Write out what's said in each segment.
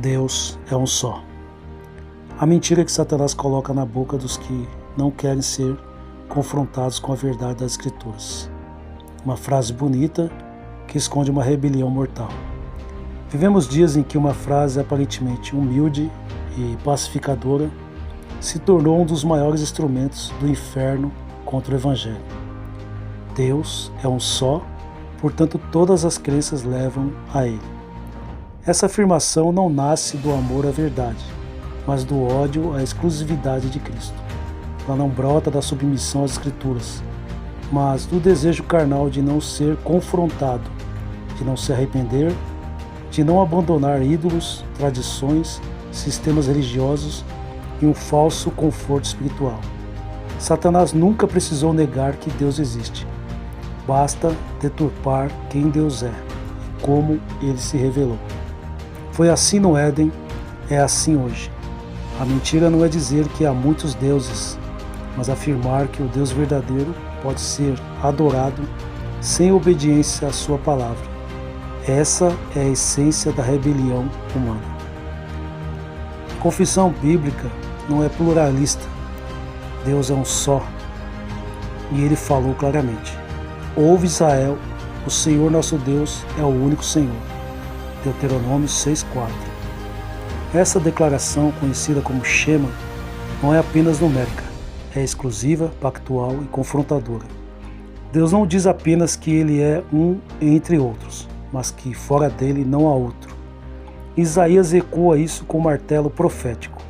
Deus é um só. A mentira que Satanás coloca na boca dos que não querem ser confrontados com a verdade das Escrituras. Uma frase bonita que esconde uma rebelião mortal. Vivemos dias em que uma frase aparentemente humilde e pacificadora se tornou um dos maiores instrumentos do inferno contra o Evangelho. Deus é um só, portanto todas as crenças levam a Ele. Essa afirmação não nasce do amor à verdade, mas do ódio à exclusividade de Cristo. Ela não brota da submissão às Escrituras, mas do desejo carnal de não ser confrontado, de não se arrepender, de não abandonar ídolos, tradições, sistemas religiosos e um falso conforto espiritual. Satanás nunca precisou negar que Deus existe. Basta deturpar quem Deus é e como Ele se revelou. Foi assim no Éden, é assim hoje. A mentira não é dizer que há muitos deuses, mas afirmar que o Deus verdadeiro pode ser adorado sem obediência à sua palavra. Essa é a essência da rebelião humana. A confissão bíblica não é pluralista. Deus é um só. E Ele falou claramente: ouve Israel, o Senhor nosso Deus é o único Senhor. Deuteronômio 6,4. Essa declaração, conhecida como Shema, não é apenas numérica, é exclusiva, pactual e confrontadora. Deus não diz apenas que Ele é um entre outros, mas que fora dele não há outro. Isaías ecoa isso com o martelo profético: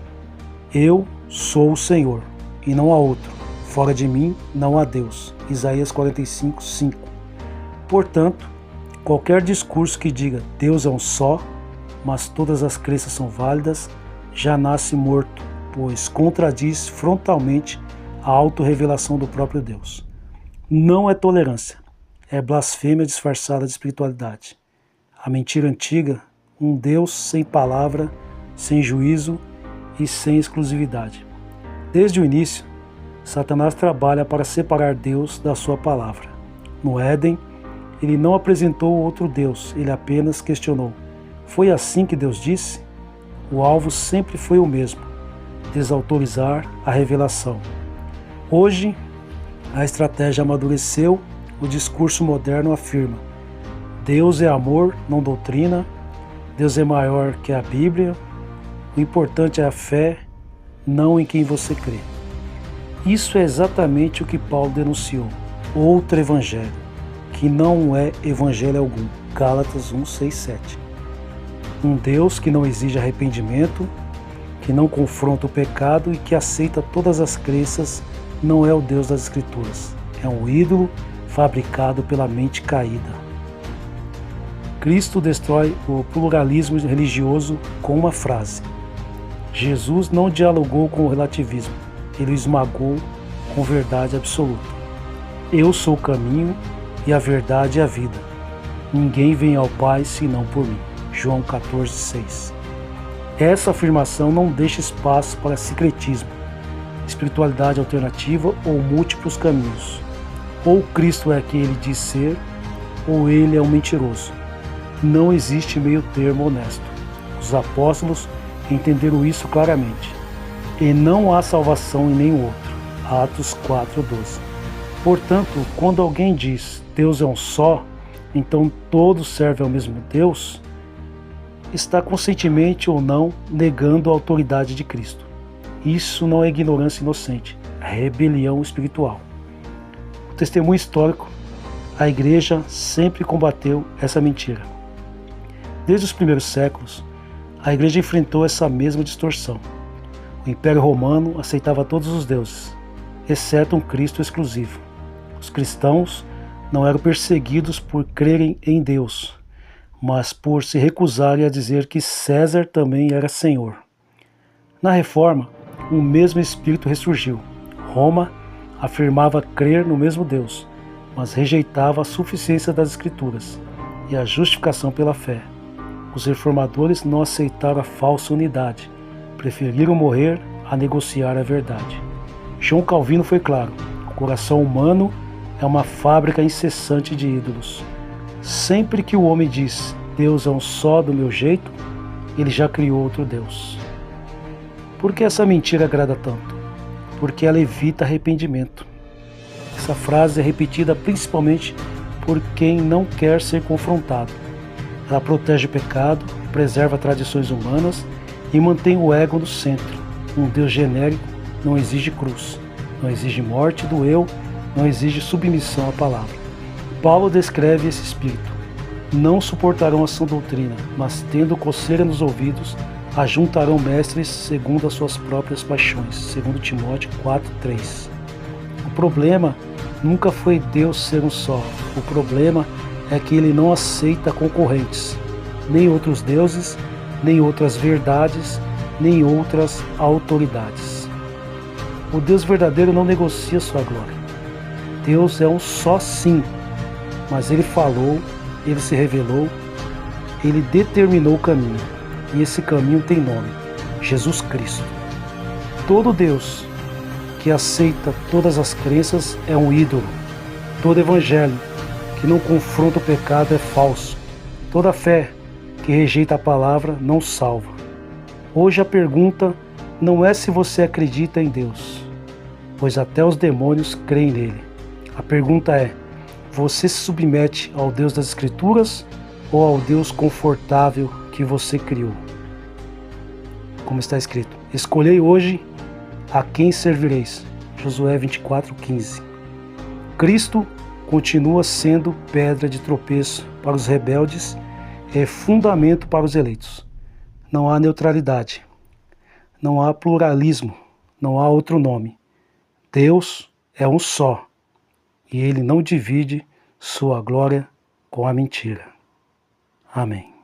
eu sou o Senhor, e não há outro. Fora de mim não há Deus. Isaías 45:5. Portanto, qualquer discurso que diga Deus é um só, mas todas as crenças são válidas, já nasce morto, pois contradiz frontalmente a autorrevelação do próprio Deus. Não é tolerância, é blasfêmia disfarçada de espiritualidade. A mentira antiga, um Deus sem palavra, sem juízo e sem exclusividade. Desde o início, Satanás trabalha para separar Deus da sua palavra. No Éden, ele não apresentou outro Deus, ele apenas questionou: foi assim que Deus disse? O alvo sempre foi o mesmo: desautorizar a revelação. Hoje, a estratégia amadureceu, o discurso moderno afirma: Deus é amor, não doutrina, Deus é maior que a Bíblia, o importante é a fé, não em quem você crê. Isso é exatamente o que Paulo denunciou: outro evangelho, que não é evangelho algum. Gálatas 1:6-7. Um Deus que não exige arrependimento, que não confronta o pecado e que aceita todas as crenças, não é o Deus das Escrituras. É um ídolo fabricado pela mente caída. Cristo destrói o pluralismo religioso com uma frase. Jesus não dialogou com o relativismo, ele esmagou com verdade absoluta. Eu sou o caminho e a verdade e a vida. Ninguém vem ao Pai senão por mim. João 14,6. Essa afirmação não deixa espaço para secretismo, espiritualidade alternativa ou múltiplos caminhos. Ou Cristo é quem ele diz ser, ou ele é um mentiroso. Não existe meio termo honesto. Os apóstolos entenderam isso claramente. E não há salvação em nenhum outro. Atos 4:12. Portanto, quando alguém diz Deus é um só, então todos servem ao mesmo Deus, está conscientemente ou não negando a autoridade de Cristo. Isso não é ignorância inocente, é rebelião espiritual. O testemunho histórico, a Igreja sempre combateu essa mentira. Desde os primeiros séculos, a Igreja enfrentou essa mesma distorção. O Império Romano aceitava todos os deuses, exceto um Cristo exclusivo. Os cristãos não eram perseguidos por crerem em Deus, mas por se recusarem a dizer que César também era Senhor. Na Reforma, o mesmo espírito ressurgiu. Roma afirmava crer no mesmo Deus, mas rejeitava a suficiência das Escrituras e a justificação pela fé. Os reformadores não aceitaram a falsa unidade, preferiram morrer a negociar a verdade. João Calvino foi claro: o coração humano é uma fábrica incessante de ídolos. Sempre que o homem diz Deus é um só do meu jeito, ele já criou outro Deus. Por que essa mentira agrada tanto? Porque ela evita arrependimento. Essa frase é repetida principalmente por quem não quer ser confrontado. Ela protege o pecado, preserva tradições humanas e mantém o ego no centro. Um Deus genérico não exige cruz, não exige morte do eu, não exige submissão à palavra. Paulo descreve esse espírito. Não suportarão a sã doutrina, mas tendo coceira nos ouvidos, ajuntarão mestres segundo as suas próprias paixões. 2 Timóteo 4:3. O problema nunca foi Deus ser um só. O problema é que ele não aceita concorrentes, nem outros deuses, nem outras verdades, nem outras autoridades. O Deus verdadeiro não negocia sua glória. Deus é um só sim, mas ele falou, ele se revelou, ele determinou o caminho, e esse caminho tem nome: Jesus Cristo. Todo Deus que aceita todas as crenças é um ídolo. Todo evangelho que não confronta o pecado é falso. Toda fé que rejeita a palavra não salva. Hoje a pergunta não é se você acredita em Deus, pois até os demônios creem nele. A pergunta é: você se submete ao Deus das Escrituras ou ao Deus confortável que você criou? Como está escrito: escolhei hoje a quem servireis. Josué 24:15. Cristo continua sendo pedra de tropeço para os rebeldes e fundamento para os eleitos. Não há neutralidade, não há pluralismo, não há outro nome. Deus é um só, e ele não divide sua glória com a mentira. Amém.